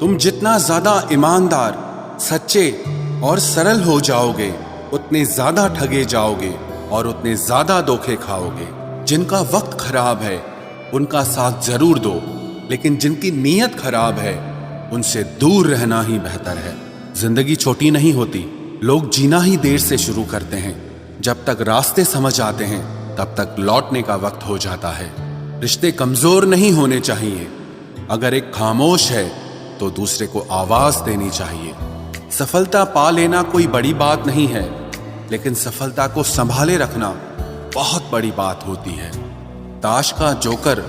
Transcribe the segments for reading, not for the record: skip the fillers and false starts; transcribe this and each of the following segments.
तुम जितना ज्यादा ईमानदार, सच्चे और सरल हो जाओगे, उतने ज्यादा ठगे जाओगे और उतने ज्यादा धोखे खाओगे। जिनका वक्त खराब है उनका साथ जरूर दो, लेकिन जिनकी नीयत खराब है उनसे दूर रहना ही बेहतर है। जिंदगी छोटी नहीं होती, लोग जीना ही देर से शुरू करते हैं। जब तक रास्ते समझ आते हैं तब तक लौटने का वक्त हो जाता है। रिश्ते कमजोर नहीं होने चाहिए। अगर एक खामोश है तो दूसरे को आवाज देनी चाहिए। सफलता पा लेना कोई बड़ी बात नहीं है, लेकिन सफलता को संभाले रखना बहुत बड़ी बात होती है। ताश का जोकर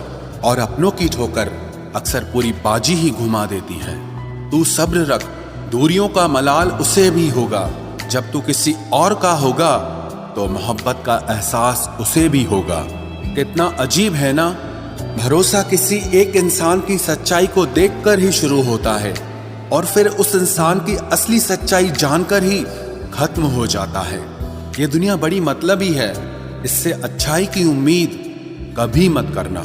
और अपनों की ठोकर अक्सर पूरी बाजी ही घुमा देती है। तू सब्र रख, दूरियों का मलाल उसे भी होगा। जब तू किसी और का होगा तो मोहब्बत का एहसास उसे भी होगा। कितना अजीब है ना, भरोसा किसी एक इंसान की सच्चाई को देखकर ही शुरू होता है और फिर उस इंसान की असली सच्चाई जानकर ही खत्म हो जाता है। ये दुनिया बड़ी मतलबी है, इससे अच्छाई की उम्मीद कभी मत करना।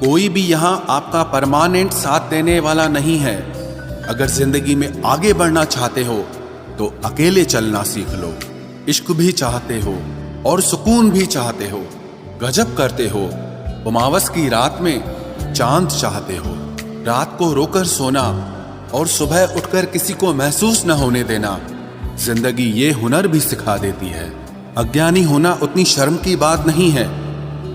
कोई भी यहाँ आपका परमानेंट साथ देने वाला नहीं है। अगर जिंदगी में आगे बढ़ना चाहते हो तो अकेले चलना सीख लो। इश्क भी चाहते हो और सुकून भी चाहते हो, गजब करते हो। उमावस की रात में चांद चाहते हो। रात को रोकर सोना और सुबह उठकर किसी को महसूस न होने देना जिंदगी ये हुनर भी सिखा देती है। अज्ञानी होना उतनी शर्म की बात नहीं है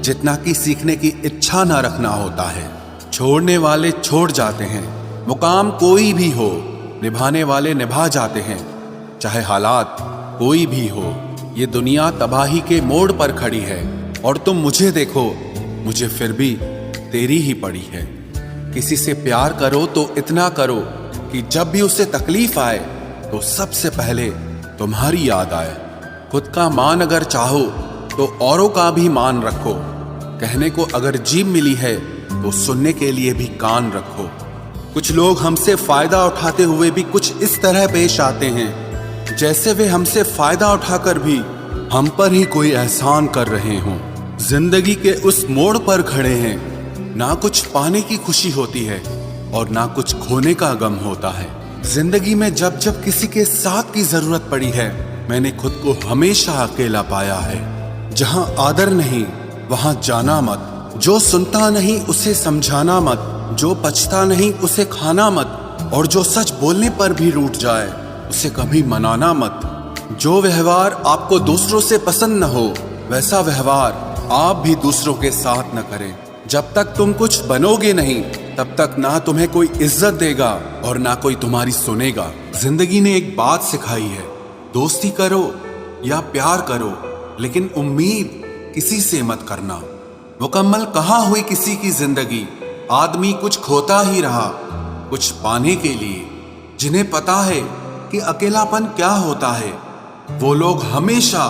जितना कि सीखने की इच्छा ना रखना होता है। छोड़ने वाले छोड़ जाते हैं, मुकाम कोई भी हो, निभाने वाले निभा जाते हैं। चाहे हालात कोई भी हो, ये दुनिया तबाही के मोड़ पर खड़ी है और तुम मुझे देखो, मुझे फिर भी तेरी ही पड़ी है। किसी से प्यार करो तो इतना करो कि जब भी उसे तकलीफ आए तो सबसे पहले तुम्हारी याद आए। खुद का मान अगर चाहो तो औरों का भी मान रखो। कहने को अगर जीभ मिली है तो सुनने के लिए भी कान रखो। कुछ लोग हमसे फायदा उठाते हुए भी कुछ इस तरह पेश आते हैं जैसे वे हमसे फायदा उठाकर भी हम पर ही कोई एहसान कर रहे हों। जिंदगी के उस मोड़ पर खड़े हैं, ना कुछ पाने की खुशी होती है और ना कुछ खोने का गम होता है। जिंदगी में जब जब किसी के साथ की जरूरत पड़ी है, मैंने खुद को हमेशा अकेला पाया है। जहां आदर नहीं वहां जाना मत, जो सुनता नहीं उसे समझाना मत, जो पछता नहीं उसे खाना मत, और जो सच बोलने पर भी रूठ जाए उसे कभी मनाना मत। जो व्यवहार आपको दूसरों से पसंद न हो वैसा व्यवहार आप भी दूसरों के साथ न करें। जब तक तुम कुछ बनोगे नहीं तब तक ना तुम्हें कोई इज्जत देगा और ना कोई तुम्हारी सुनेगा। जिंदगी ने एक बात सिखाई है, दोस्ती करो या प्यार करो, लेकिन उम्मीद किसी से मत करना। मुकम्मल कहाँ हुई किसी की जिंदगी, आदमी कुछ खोता ही रहा कुछ पाने के लिए। जिन्हें पता है कि अकेलापन क्या होता है, वो लोग हमेशा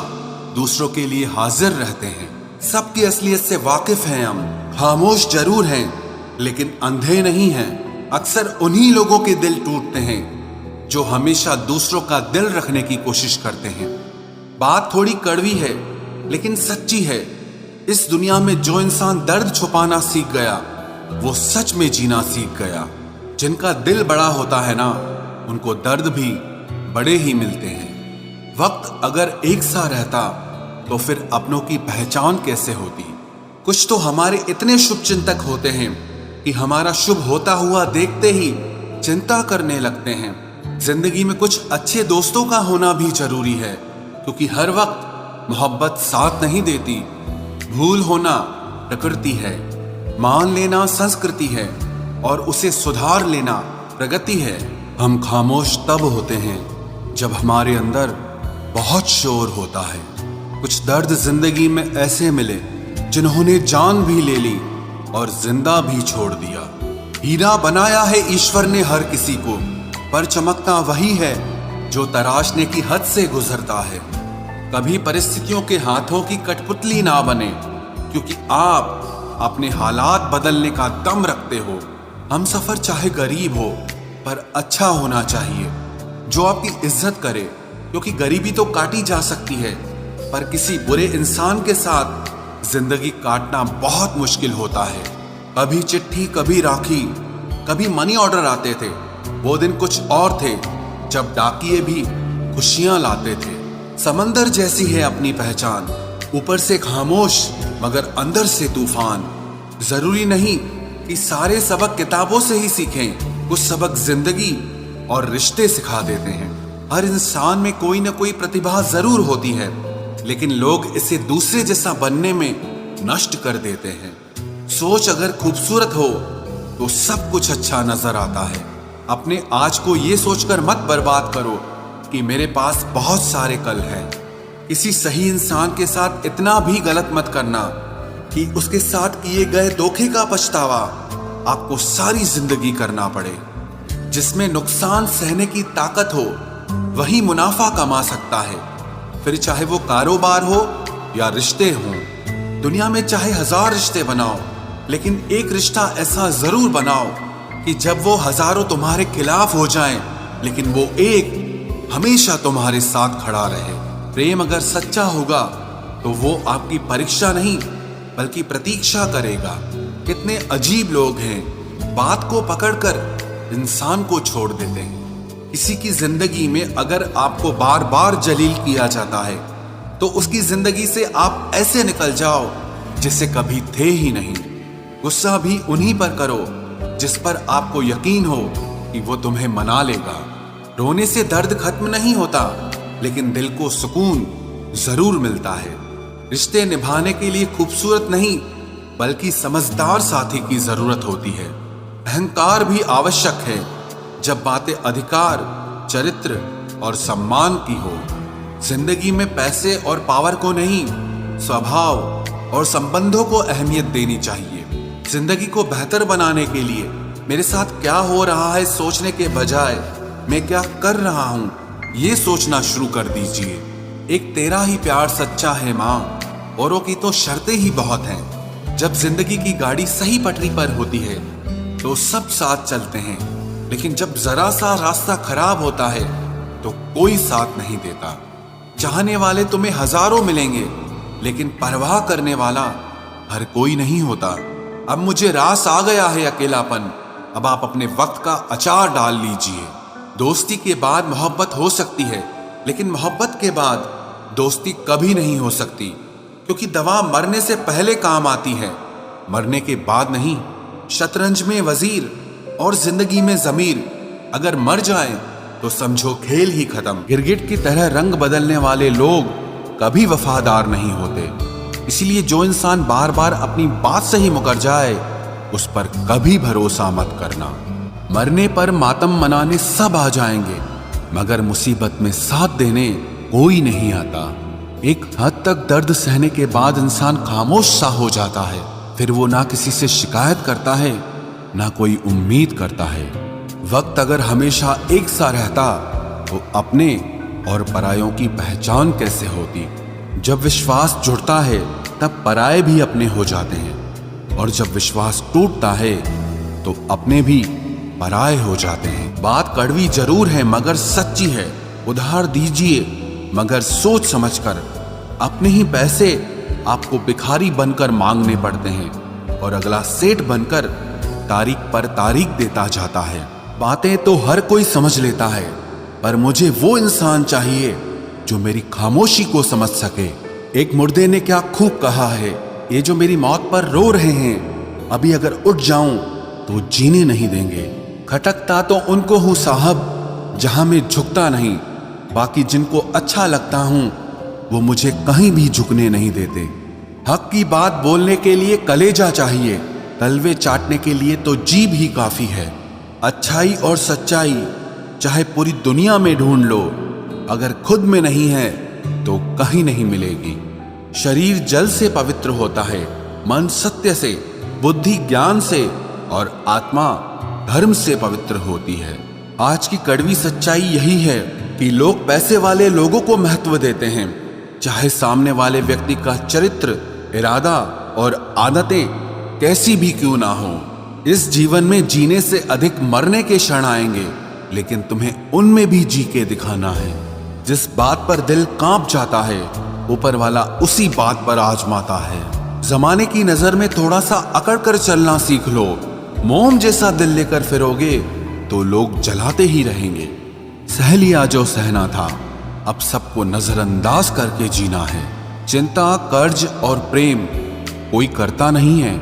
दूसरों के लिए हाजिर रहते हैं। सबकी असलियत से वाकिफ हैं हम, खामोश जरूर हैं लेकिन अंधे नहीं हैं। अक्सर उन्हीं लोगों के दिल टूटते हैं जो हमेशा दूसरों का दिल रखने की कोशिश करते हैं। बात थोड़ी कड़वी है लेकिन सच्ची है। इस दुनिया में जो इंसान दर्द छुपाना सीख गया वो सच में जीना सीख गया। जिनका दिल बड़ा होता है ना, उनको दर्द भी बड़े ही मिलते हैं। वक्त अगर एक सा रहता तो फिर अपनों की पहचान कैसे होती। कुछ तो हमारे इतने शुभ चिंतक होते हैं कि हमारा शुभ होता हुआ देखते ही चिंता करने लगते हैं। जिंदगी में कुछ अच्छे दोस्तों का होना भी जरूरी है, क्योंकि हर वक्त मोहब्बत साथ नहीं देती। भूल होना प्रकृति है, मान लेना संस्कृति है और उसे सुधार लेना प्रगति है। हम खामोश तब होते हैं जब हमारे अंदर बहुत शोर होता है। कुछ दर्द जिंदगी में ऐसे मिले जिन्होंने जान भी ले ली और जिंदा भी छोड़ दिया। हीरा बनाया है ईश्वर ने हर किसी को, पर चमकता वही है जो तराशने की हद से गुजरता है। कभी परिस्थितियों के हाथों की कठपुतली ना बने, क्योंकि आप अपने हालात बदलने का दम रखते हो। हम सफर चाहे गरीब हो पर अच्छा होना चाहिए, जो आपकी इज्जत करे, क्योंकि गरीबी तो काटी जा सकती है पर किसी बुरे इंसान के साथ जिंदगी काटना बहुत मुश्किल होता है। कभी चिट्ठी, कभी राखी, कभी मनी ऑर्डर आते थे, वो दिन कुछ और थे जब डाकिये भी खुशियां लाते थे। समंदर जैसी है अपनी पहचान, ऊपर से खामोश मगर अंदर से तूफान। जरूरी नहीं कि सारे सबक किताबों से ही सीखें, कुछ सबक जिंदगी और रिश्ते सिखा देते हैं। हर इंसान में कोई ना कोई प्रतिभा जरूर होती है, लेकिन लोग इसे दूसरे जैसा बनने में नष्ट कर देते हैं। सोच अगर खूबसूरत हो तो सब कुछ अच्छा नजर आता है। अपने आज को ये सोचकर मत बर्बाद करो कि मेरे पास बहुत सारे कल हैं। किसी सही इंसान के साथ इतना भी गलत मत करना कि उसके साथ किए गए धोखे का पछतावा आपको सारी जिंदगी करना पड़े। जिसमें नुकसान सहने की ताकत हो वही मुनाफा कमा सकता है, फिर चाहे वो कारोबार हो या रिश्ते हों। दुनिया में चाहे 1000 रिश्ते बनाओ, लेकिन एक रिश्ता ऐसा जरूर बनाओ कि जब वो हजारों तुम्हारे खिलाफ हो जाएं, लेकिन वो एक हमेशा तुम्हारे साथ खड़ा रहे। प्रेम अगर सच्चा होगा तो वो आपकी परीक्षा नहीं बल्कि प्रतीक्षा करेगा। कितने अजीब लोग हैं, बात को पकड़कर इंसान को छोड़ देते हैं। किसी की जिंदगी में अगर आपको बार बार जलील किया जाता है तो उसकी जिंदगी से आप ऐसे निकल जाओ जिसे कभी थे ही नहीं। गुस्सा भी उन्हीं पर करो जिस पर आपको यकीन हो कि वो तुम्हें मना लेगा। रोने से दर्द खत्म नहीं होता, लेकिन दिल को सुकून जरूर मिलता है। रिश्ते निभाने के लिए खूबसूरत नहीं बल्कि समझदार साथी की जरूरत होती है। अहंकार भी आवश्यक है जब बातें अधिकार, चरित्र और सम्मान की हो। जिंदगी में पैसे और पावर को नहीं, स्वभाव और संबंधों को अहमियत देनी चाहिए। जिंदगी को बेहतर बनाने के लिए मेरे साथ क्या हो रहा है सोचने के बजाय मैं क्या कर रहा हूं ये सोचना शुरू कर दीजिए। एक तेरा ही प्यार सच्चा है माँ, औरों की तो शर्तें ही बहुत हैं। जब जिंदगी की गाड़ी सही पटरी पर होती है तो सब साथ चलते हैं, लेकिन जब जरा सा रास्ता खराब होता है तो कोई साथ नहीं देता। चाहने वाले तुम्हें हजारों मिलेंगे, लेकिन परवाह करने वाला हर कोई नहीं होता। अब मुझे रास आ गया है अकेलापन, अब आप अपने वक्त का अचार डाल लीजिए। दोस्ती के बाद मोहब्बत हो सकती है, लेकिन मोहब्बत के बाद दोस्ती कभी नहीं हो सकती, क्योंकि दवा मरने से पहले काम आती है, मरने के बाद नहीं। शतरंज में वजीर और जिंदगी में जमीर अगर मर जाए तो समझो खेल ही खत्म। गिरगिट की तरह रंग बदलने वाले लोग कभी वफादार नहीं होते, इसीलिए जो इंसान बार बार अपनी बात से ही मुकर जाए उस पर कभी भरोसा मत करना। मरने पर मातम मनाने सब आ जाएंगे, मगर मुसीबत में साथ देने कोई नहीं आता। एक हद तक दर्द सहने के बाद इंसान खामोश सा हो जाता है, फिर वो ना किसी से शिकायत करता है ना कोई उम्मीद करता है। वक्त अगर हमेशा एक सा रहता तो अपने और परायों की पहचान कैसे होती। जब विश्वास जुड़ता है तब पराये भी अपने हो जाते हैं, और जब विश्वास टूटता है तो अपने भी पराये हो जाते हैं। बात कड़वी जरूर है मगर सच्ची है। उधार दीजिए मगर सोच समझकर। अपने ही पैसे आपको भिखारी बनकर मांगने पड़ते हैं, और अगला सेठ बनकर तारीख पर तारीख देता जाता है। बातें तो हर कोई समझ लेता है, पर मुझे वो इंसान चाहिए जो मेरी खामोशी को समझ सके। एक मुर्दे ने क्या खूब कहा है, ये जो मेरी मौत पर रो रहे हैं, अभी अगर उठ जाऊं तो जीने नहीं देंगे। खटकता तो उनको हूं साहब जहां मैं झुकता नहीं, बाकी जिनको अच्छा लगता हूं वो मुझे कहीं भी झुकने नहीं देते। हक की बात बोलने के लिए कलेजा चाहिए, तलवे चाटने के लिए तो जीभ ही काफी है। अच्छाई और सच्चाई चाहे पूरी दुनिया में ढूंढ लो, अगर खुद में नहीं है तो कहीं नहीं मिलेगी। शरीर जल से पवित्र होता है, मन सत्य से, बुद्धि ज्ञान से और आत्मा धर्म से पवित्र होती है। आज की कड़वी सच्चाई यही है कि लोग पैसे वाले लोगों को महत्व देते हैं, चाहे सामने वाले व्यक्ति का चरित्र, इरादा और आदतें कैसी भी क्यों ना हो। इस जीवन में जीने से अधिक मरने के क्षण आएंगे, लेकिन तुम्हें उनमें भी जी के दिखाना है। जिस बात पर दिल कांप जाता है ऊपर वाला उसी बात पर आजमाता है। जमाने की नजर में थोड़ा सा अकड़ कर चलना सीख लो। मोम जैसा दिल लेकर फिरोगे तो लोग जलाते ही रहेंगे। सह लिया जो सहना था, अब सबको नजरअंदाज करके जीना है। चिंता, कर्ज और प्रेम कोई करता नहीं है,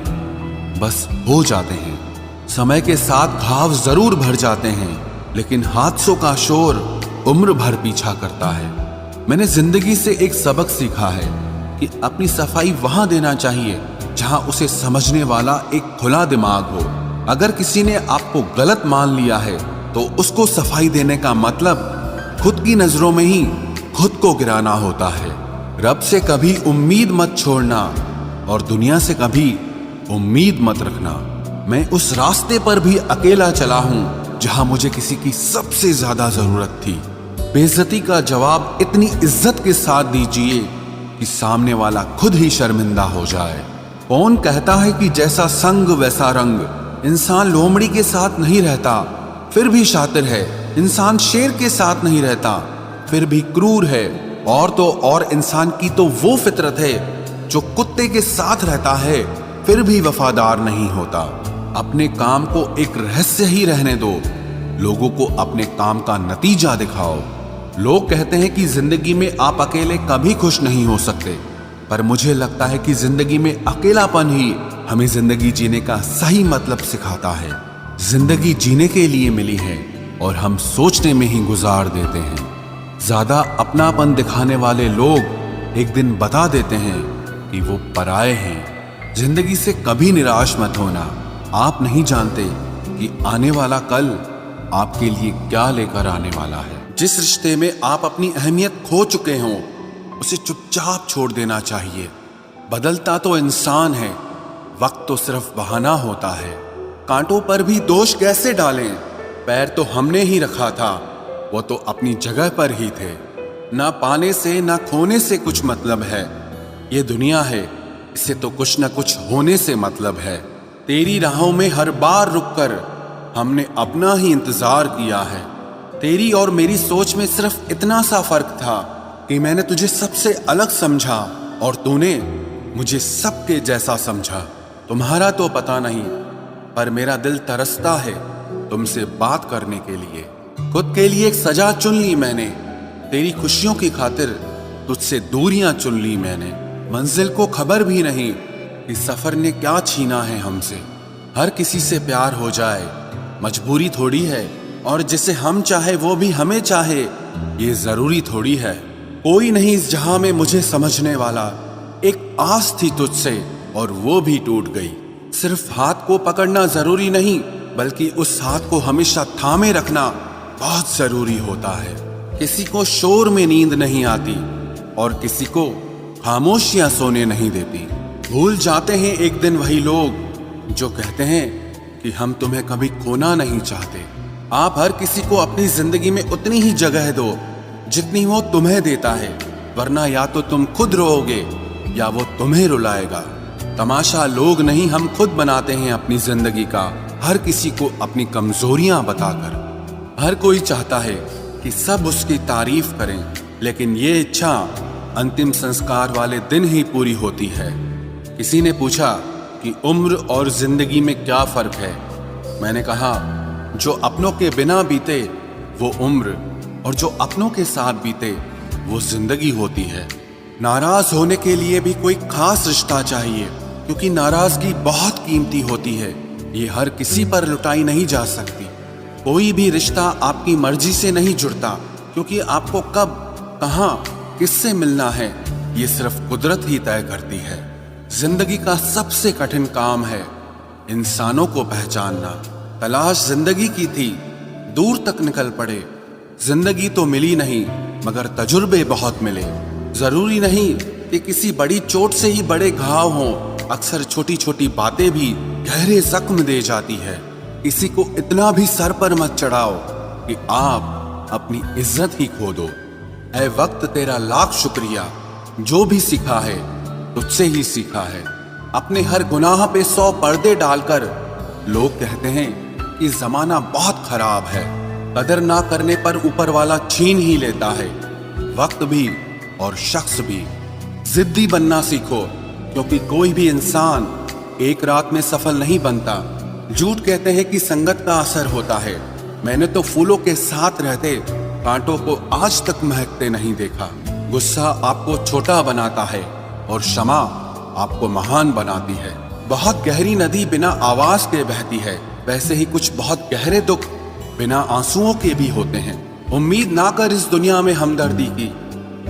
बस हो जाते हैं। समय के साथ घाव जरूर भर जाते हैं, लेकिन हादसों का शोर उम्र भर पीछा करता है। मैंने जिंदगी से एक सबक सीखा है कि अपनी सफाई वहां देना चाहिए जहां उसे समझने वाला एक खुला दिमाग हो। अगर किसी ने आपको गलत मान लिया है तो उसको सफाई देने का मतलब खुद की नजरों में ही खुद को गिराना होता है। रब से कभी उम्मीद मत छोड़ना और दुनिया से कभी उम्मीद मत रखना। मैं उस रास्ते पर भी अकेला चला हूं जहां मुझे किसी की सबसे ज्यादा जरूरत थी। बेइज्जती का जवाब इतनी इज्जत के साथ दीजिए कि सामने वाला खुद ही शर्मिंदा हो जाए। कौन कहता है कि जैसा संग वैसा रंग। इंसान लोमड़ी के साथ नहीं रहता फिर भी शातिर है। इंसान शेर के साथ नहीं रहता फिर भी क्रूर है। और तो और इंसान की तो वो फितरत है जो कुत्ते के साथ रहता है फिर भी वफादार नहीं होता। अपने काम को एक रहस्य ही रहने दो, लोगों को अपने काम का नतीजा दिखाओ। लोग कहते हैं कि जिंदगी में आप अकेले कभी खुश नहीं हो सकते, पर मुझे लगता है कि जिंदगी में अकेलापन ही हमें जिंदगी जीने का सही मतलब सिखाता है। जिंदगी जीने के लिए मिली है और हम सोचने में ही गुजार देते हैं। ज्यादा अपनापन दिखाने वाले लोग एक दिन बता देते हैं कि वो पराये हैं। जिंदगी से कभी निराश मत होना। आप नहीं जानते कि आने वाला कल आपके लिए क्या लेकर आने वाला है। जिस रिश्ते में आप अपनी अहमियत खो चुके हों उसे चुपचाप छोड़ देना चाहिए। बदलता तो इंसान है, वक्त तो सिर्फ बहाना होता है। कांटों पर भी दोष कैसे डालें, पैर तो हमने ही रखा था, वो तो अपनी जगह पर ही थे। ना पाने से ना खोने से कुछ मतलब है। ये दुनिया है, इसे तो कुछ न कुछ होने से मतलब है। तेरी राहों में हर बार रुककर हमने अपना ही इंतजार किया है। तेरी और मेरी सोच में सिर्फ इतना सा फर्क था कि मैंने तुझे सबसे अलग समझा और तूने मुझे सबके जैसा समझा। तुम्हारा तो पता नहीं, पर मेरा दिल तरसता है तुमसे बात करने के लिए। खुद के लिए एक सजा चुन ली मैंने, तेरी खुशियों की खातिर तुझसे दूरियां चुन ली मैंने। मंजिल को खबर भी नहीं कि सफर ने क्या छीना है हमसे। हर किसी से प्यार हो जाए मजबूरी थोड़ी है, और जिसे हम चाहे वो भी हमें चाहे ये जरूरी थोड़ी है। कोई नहीं इस जहां में मुझे समझने वाला। एक आस थी तुझसे और वो भी टूट गई। सिर्फ हाथ को पकड़ना जरूरी नहीं, बल्कि उस हाथ को हमेशा थामे रखना बहुत जरूरी होता है। किसी को शोर में नींद नहीं आती और किसी को खामोशियां सोने नहीं देती। भूल जाते हैं एक दिन वही लोग जो कहते हैं कि हम तुम्हें कभी खोना नहीं चाहते। आप हर किसी को अपनी जिंदगी में उतनी ही जगह दो जितनी वो तुम्हें देता है, वरना या तो तुम खुद रोओगे या वो तुम्हें रुलाएगा। तमाशा लोग नहीं, हम खुद बनाते हैं अपनी जिंदगी का, हर किसी को अपनी कमजोरियां बताकर। हर कोई चाहता है कि सब उसकी तारीफ करें, लेकिन ये इच्छा अंतिम संस्कार वाले दिन ही पूरी होती है। किसी ने पूछा कि उम्र और जिंदगी में क्या फर्क है। मैंने कहा, जो अपनों के बिना बीते वो उम्र, और जो अपनों के साथ बीते वो जिंदगी होती है। नाराज होने के लिए भी कोई खास रिश्ता चाहिए, क्योंकि नाराजगी बहुत कीमती होती है। ये हर किसी पर लुटाई नहीं जा सकती। कोई भी रिश्ता आपकी मर्जी से नहीं जुड़ता, क्योंकि आपको कब, कहां, किससे मिलना है ये सिर्फ कुदरत ही तय करती है। जिंदगी का सबसे कठिन काम है इंसानों को पहचानना। तलाश जिंदगी की थी, दूर तक निकल पड़े। जिंदगी तो मिली नहीं, मगर तजुर्बे बहुत मिले। जरूरी नहीं कि किसी बड़ी चोट से ही बड़े घाव हों, अक्सर छोटी छोटी बातें भी गहरे जख्म दे जाती है। किसी को इतना भी सर पर मत चढ़ाओ कि आप अपनी इज्जत ही खो दो। ऐ वक्त तेरा लाख शुक्रिया, जो भी सीखा है तुझसे ही सीखा है। अपने हर गुनाह पे 100 पर्दे डालकर लोग कहते हैं कि जमाना बहुत खराब है। कदर ना करने पर ऊपर वाला छीन ही लेता है, वक्त भी और शख्स भी। जिद्दी बनना सीखो, क्योंकि कोई भी इंसान एक रात में सफल नहीं बनता। झूठ कहते हैं कि संगत का असर होता है, मैंने तो फूलों के साथ रहते कांटों को आज तक महकते नहीं देखा। गुस्सा आपको छोटा बनाता है और क्षमा आपको महान बनाती है। बहुत गहरी नदी बिना आवाज के बहती है, वैसे ही कुछ बहुत गहरे दुख बिना आंसुओं के भी होते हैं। उम्मीद ना कर इस दुनिया में हमदर्दी की,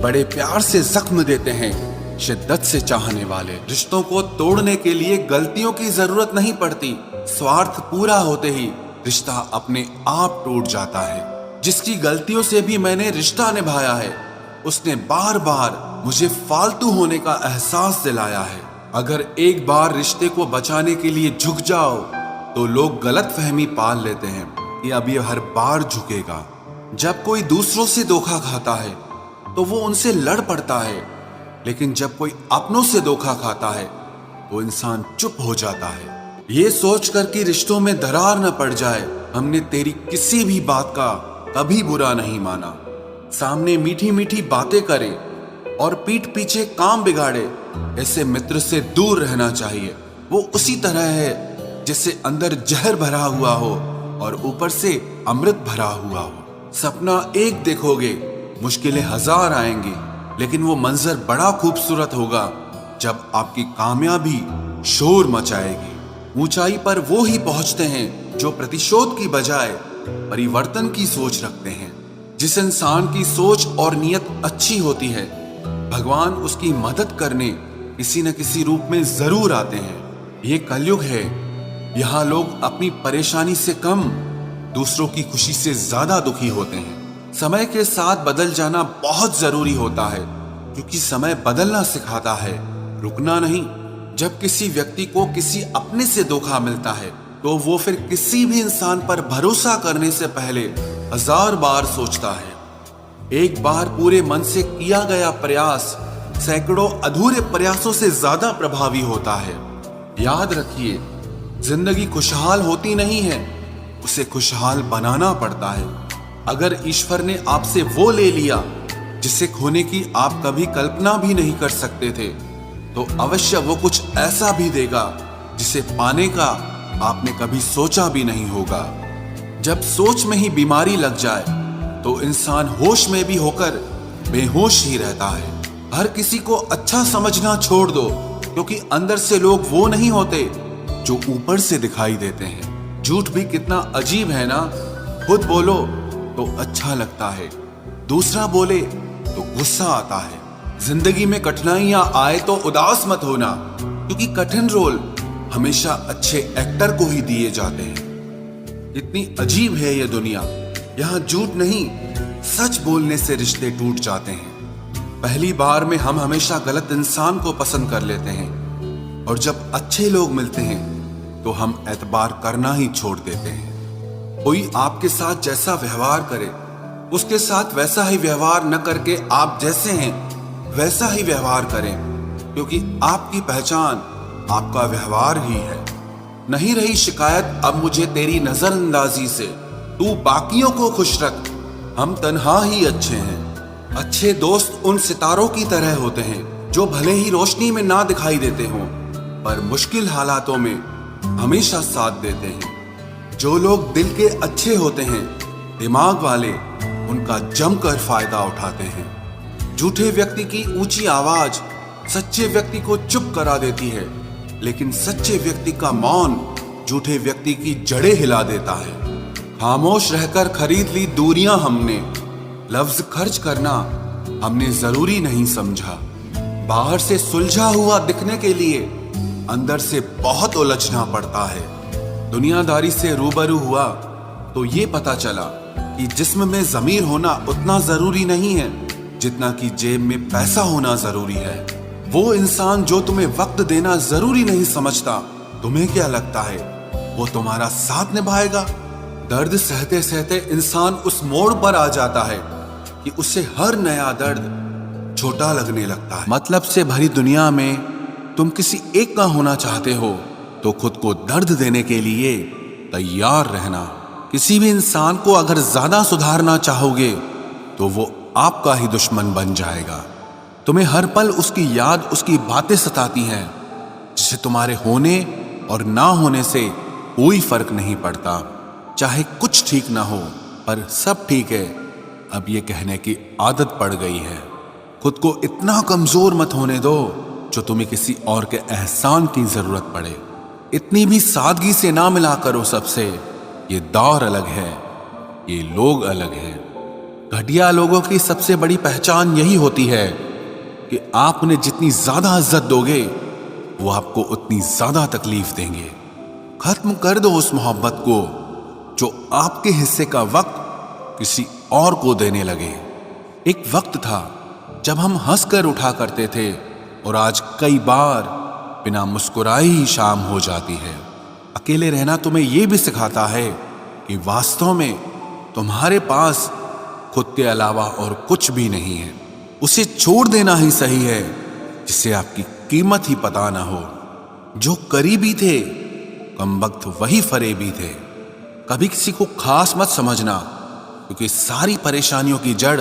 बड़े प्यार से जख्म देते हैं शिद्दत से चाहने वाले। रिश्तों को तोड़ने के लिए गलतियों की जरूरत नहीं पड़ती, स्वार्थ पूरा होते ही रिश्ता अपने आप टूट जाता है। जिसकी गलतियों से भी मैंने रिश्ता निभाया है, उसने बार बार मुझे फालतू होने का एहसास दिलाया है। अगर एक बार रिश्ते को बचाने के लिए झुक जाओ तो लोग गलत फहमी पाल लेते हैं कि अब ये हर बार झुकेगा। जब कोई दूसरों से धोखा खाता है तो वो उनसे लड़ पड़ता है, लेकिन जब कोई अपनों से धोखा खाता है तो इंसान चुप हो जाता है। ये सोचकर कि रिश्तों में दरार न पड़ जाए, हमने तेरी किसी भी बात का कभी बुरा नहीं माना। सामने मीठी मीठी बातें करे और पीठ पीछे काम बिगाड़े, ऐसे मित्र से दूर रहना चाहिए। वो उसी तरह है जैसे अंदर जहर भरा हुआ हो और ऊपर से अमृत भरा हुआ हो। सपना एक देखोगे, मुश्किलें हजार आएंगी, लेकिन वो मंजर बड़ा खूबसूरत होगा जब आपकी कामयाबी शोर मचाएगी। ऊंचाई पर वो ही पहुंचते हैं जो प्रतिशोध की बजाय परिवर्तन की सोच रखते हैं। जिस इंसान की सोच और नियत अच्छी होती है, भगवान उसकी मदद करने किसी न किसी रूप में जरूर आते हैं। ये कलयुग है, यहाँ लोग अपनी परेशानी से कम दूसरों की खुशी से ज्यादा दुखी होते हैं। समय के साथ बदल जाना बहुत जरूरी होता है, क्योंकि समय बदलना सिखाता है, रुकना नहीं। जब किसी व्यक्ति को किसी अपने से धोखा मिलता है तो वो फिर किसी भी इंसान पर भरोसा करने से पहले हजार बार सोचता है। एक बार पूरे मन से किया गया प्रयास सैकड़ों अधूरे प्रयासों से ज्यादा प्रभावी होता है। याद रखिए, जिंदगी खुशहाल होती नहीं है, उसे खुशहाल बनाना पड़ता है। अगर ईश्वर ने आपसे वो ले लिया जिसे खोने की आप कभी कल्पना भी नहीं कर सकते थे, तो अवश्य वो कुछ ऐसा भी देगा जिसे पाने का आपने कभी सोचा भी नहीं होगा। जब सोच में ही बीमारी लग जाए तो इंसान होश में भी होकर बेहोश ही रहता है। हर किसी को अच्छा समझना छोड़ दो, क्योंकि अंदर से लोग वो नहीं होते जो ऊपर से दिखाई देते हैं। झूठ भी कितना अजीब है ना, खुद बोलो तो अच्छा लगता है, दूसरा बोले तो गुस्सा आता है। जिंदगी में कठिनाइयां आए तो उदास मत होना, क्योंकि कठिन रोल हमेशा अच्छे एक्टर को ही दिए जाते हैं। इतनी अजीब है ये दुनिया, यहाँ झूठ नहीं सच बोलने से रिश्ते टूट जाते हैं। पहली बार में हम हमेशा गलत इंसान को पसंद कर लेते हैं, और जब अच्छे लोग मिलते हैं तो हम एतबार करना ही छोड़ देते हैं। कोई आपके साथ जैसा व्यवहार करे, उसके साथ वैसा ही व्यवहार न करके आप जैसे हैं वैसा ही व्यवहार करें, क्योंकि आपकी पहचान आपका व्यवहार ही है। नहीं रही शिकायत अब मुझे तेरी नजरअंदाजी से, तू बाकियों को खुश रख, हम तन्हा ही अच्छे हैं। अच्छे दोस्त उन सितारों की तरह होते हैं जो भले ही रोशनी में ना दिखाई देते हों, पर मुश्किल हालातों में हमेशा साथ देते हैं। जो लोग दिल के अच्छे होते हैं, दिमाग वाले उनका जमकर फायदा उठाते हैं। झूठे व्यक्ति की ऊंची आवाज सच्चे व्यक्ति को चुप करा देती है, लेकिन सच्चे व्यक्ति का मौन झूठे व्यक्ति की जड़ें हिला देता है। खामोश रहकर खरीद ली दूरियां हमने, लफ्ज खर्च करना हमने जरूरी नहीं समझा। बाहर से सुलझा हुआ दिखने के लिए अंदर से बहुत उलझना पड़ता है। दुनियादारी से रूबरू हुआ तो ये पता चला कि जिस्म में ज़मीर होना उतना जरूरी नहीं है जितना कि जेब में पैसा होना जरूरी है। वो इंसान जो तुम्हें वक्त देना जरूरी नहीं समझता, तुम्हें क्या लगता है वो तुम्हारा साथ निभाएगा? दर्द सहते सहते इंसान उस मोड़ पर आ जाता है कि उसे हर नया दर्द छोटा लगने लगता है। मतलब से भरी दुनिया में तुम किसी एक का होना चाहते हो तो खुद को दर्द देने के लिए तैयार रहना। किसी भी इंसान को अगर ज्यादा सुधारना चाहोगे तो वो आपका ही दुश्मन बन जाएगा। तुम्हें हर पल उसकी याद, उसकी बातें सताती हैं, जिसे तुम्हारे होने और ना होने से कोई फर्क नहीं पड़ता। चाहे कुछ ठीक ना हो, पर सब ठीक है, अब ये कहने की आदत पड़ गई है। खुद को इतना कमजोर मत होने दो जो तुम्हें किसी और के एहसान की जरूरत पड़े। इतनी भी सादगी से ना मिला करो सबसे। ये दौर अलग है, ये लोग अलग हैं। घटिया लोगों की सबसे बड़ी पहचान यही होती है कि आप उन्हें जितनी ज्यादा इज्जत दोगे, वो आपको उतनी ज्यादा तकलीफ देंगे। खत्म कर दो उस मोहब्बत को जो आपके हिस्से का वक्त किसी और को देने लगे। एक वक्त था जब हम हंसकर उठा करते थे, और आज कई बार बिना मुस्कुराए ही शाम हो जाती है। अकेले रहना तुम्हें यह भी सिखाता है कि वास्तव में तुम्हारे पास खुद के अलावा और कुछ भी नहीं है। उसे छोड़ देना ही सही है जिसे आपकी कीमत ही पता ना हो। जो करीबी थे कमबख्त वही फरेबी थे। कभी किसी को खास मत समझना, क्योंकि सारी परेशानियों की जड़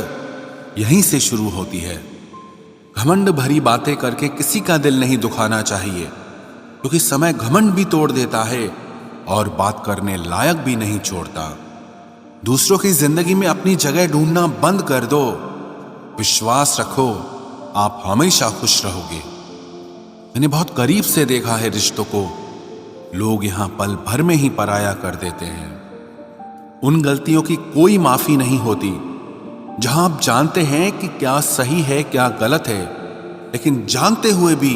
यहीं से शुरू होती है। घमंड भरी बातें करके किसी का दिल नहीं दुखाना चाहिए, क्योंकि समय घमंड भी तोड़ देता है और बात करने लायक भी नहीं छोड़ता। दूसरों की जिंदगी में अपनी जगह ढूंढना बंद कर दो। विश्वास रखो, आप हमेशा खुश रहोगे। मैंने बहुत करीब से देखा है रिश्तों को, लोग यहां पल भर में ही पराया कर देते हैं। उन गलतियों की कोई माफी नहीं होती जहां आप जानते हैं कि क्या सही है क्या गलत है, लेकिन जानते हुए भी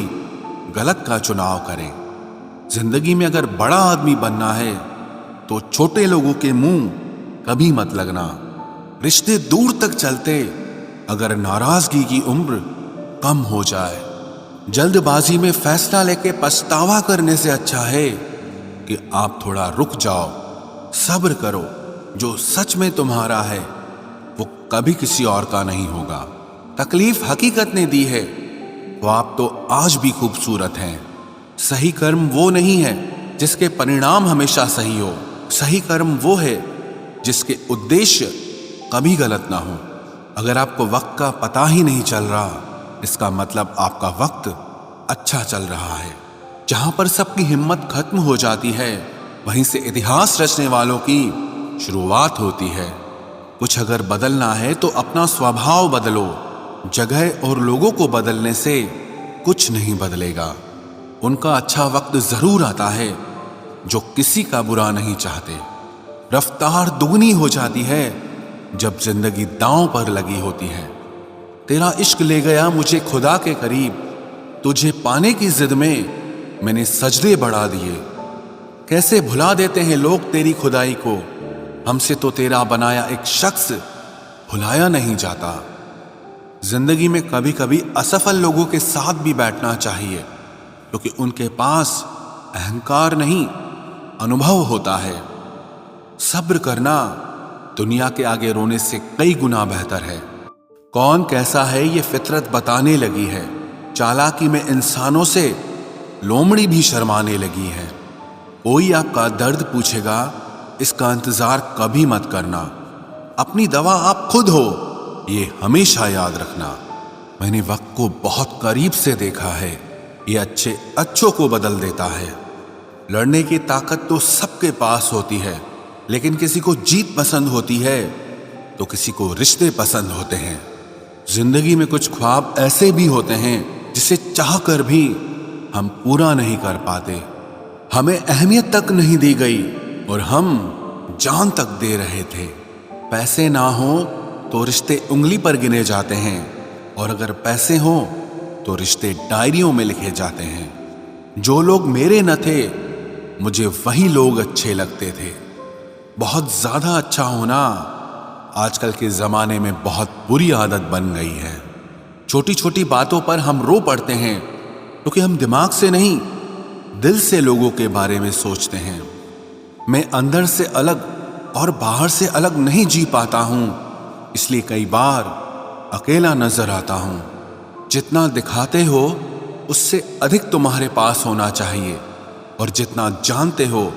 गलत का चुनाव करें। जिंदगी में अगर बड़ा आदमी बनना है तो छोटे लोगों के मुंह कभी मत लगना। रिश्ते दूर तक चलते अगर नाराजगी की उम्र कम हो जाए। जल्दबाजी में फैसला लेके पछतावा करने से अच्छा है कि आप थोड़ा रुक जाओ, सब्र करो। जो सच में तुम्हारा है वो कभी किसी और का नहीं होगा। तकलीफ हकीकत ने दी है, वो आप तो आज भी खूबसूरत हैं। सही कर्म वो नहीं है जिसके परिणाम हमेशा सही हो। सही कर्म वो है जिसके उद्देश्य कभी गलत ना हो। अगर आपको वक्त का पता ही नहीं चल रहा, इसका मतलब आपका वक्त अच्छा चल रहा है। जहां पर सबकी हिम्मत खत्म हो जाती है, वहीं से इतिहास रचने वालों की शुरुआत होती है। कुछ अगर बदलना है तो अपना स्वभाव बदलो। जगह और लोगों को बदलने से कुछ नहीं बदलेगा। उनका अच्छा वक्त जरूर आता है जो किसी का बुरा नहीं चाहते। रफ्तार दुगनी हो जाती है जब जिंदगी दांव पर लगी होती है। तेरा इश्क ले गया मुझे खुदा के करीब, तुझे पाने की जिद में मैंने सजदे बढ़ा दिए। कैसे भुला देते हैं लोग तेरी खुदाई को, हमसे तो तेरा बनाया एक शख्स भुलाया नहीं जाता। जिंदगी में कभी कभी असफल लोगों के साथ भी बैठना चाहिए, क्योंकि उनके पास अहंकार नहीं अनुभव होता है। सब्र करना दुनिया के आगे रोने से कई गुना बेहतर है। कौन कैसा है ये फितरत बताने लगी है। चालाकी में इंसानों से लोमड़ी भी शर्माने लगी है। कोई आपका दर्द पूछेगा, इसका इंतजार कभी मत करना। अपनी दवा आप खुद हो, ये हमेशा याद रखना। मैंने वक्त को बहुत करीब से देखा है, ये अच्छे अच्छों को बदल देता है। लड़ने की ताकत तो सबके पास होती है, लेकिन किसी को जीत पसंद होती है तो किसी को रिश्ते पसंद होते हैं। जिंदगी में कुछ ख्वाब ऐसे भी होते हैं जिसे चाहकर भी हम पूरा नहीं कर पाते। हमें अहमियत तक नहीं दी गई और हम जान तक दे रहे थे। पैसे ना हो तो रिश्ते उंगली पर गिने जाते हैं, और अगर पैसे हो तो रिश्ते डायरियों में लिखे जाते हैं। जो लोग मेरे न थे मुझे वही लोग अच्छे लगते थे। बहुत ज्यादा अच्छा होना आजकल के जमाने में बहुत बुरी आदत बन गई है। छोटी छोटी बातों पर हम रो पड़ते हैं क्योंकि हम दिमाग से नहीं दिल से लोगों के बारे में सोचते हैं। मैं अंदर से अलग और बाहर से अलग नहीं जी पाता हूं, इसलिए कई बार अकेला नजर आता हूं। जितना दिखाते हो उससे अधिक तुम्हारे पास होना चाहिए, और जितना जानते हो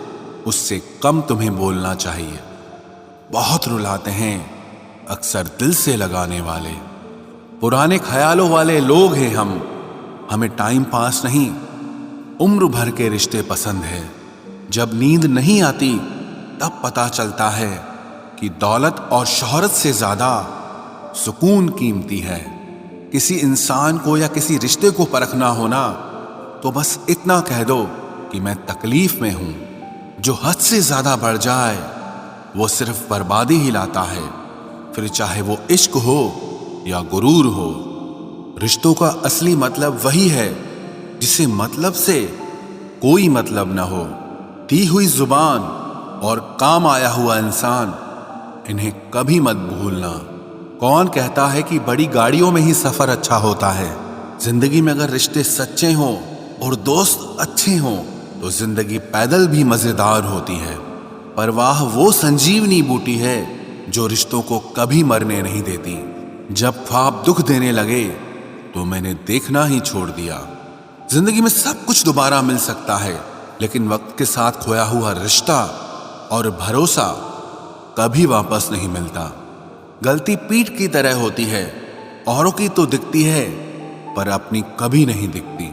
उससे कम तुम्हें बोलना चाहिए। बहुत रुलाते हैं अक्सर दिल से लगाने वाले। पुराने ख्यालों वाले लोग हैं हम। हमें टाइम पास नहीं, उम्र भर के रिश्ते पसंद है। जब नींद नहीं आती तब पता चलता है कि दौलत और शोहरत से ज्यादा सुकून कीमती है। किसी इंसान को या किसी रिश्ते को परखना होना तो बस इतना कह दो कि मैं तकलीफ में हूं। जो हद से ज्यादा बढ़ जाए वो सिर्फ बर्बादी ही लाता है, फिर चाहे वो इश्क हो या गुरूर हो। रिश्तों का असली मतलब वही है जिसे मतलब से कोई मतलब न हो। दी हुई जुबान और काम आया हुआ इंसान, इन्हें कभी मत भूलना। कौन कहता है कि बड़ी गाड़ियों में ही सफर अच्छा होता है? जिंदगी में अगर रिश्ते सच्चे हों और दोस्त अच्छे हों तो जिंदगी पैदल भी मजेदार होती है। परवाह वो संजीवनी बूटी है जो रिश्तों को कभी मरने नहीं देती। जब ख्वाब दुख देने लगे तो मैंने देखना ही छोड़ दिया। जिंदगी में सब कुछ दोबारा मिल सकता है, लेकिन वक्त के साथ खोया हुआ रिश्ता और भरोसा कभी वापस नहीं मिलता। गलती पीठ की तरह होती है, औरों की तो दिखती है पर अपनी कभी नहीं दिखती।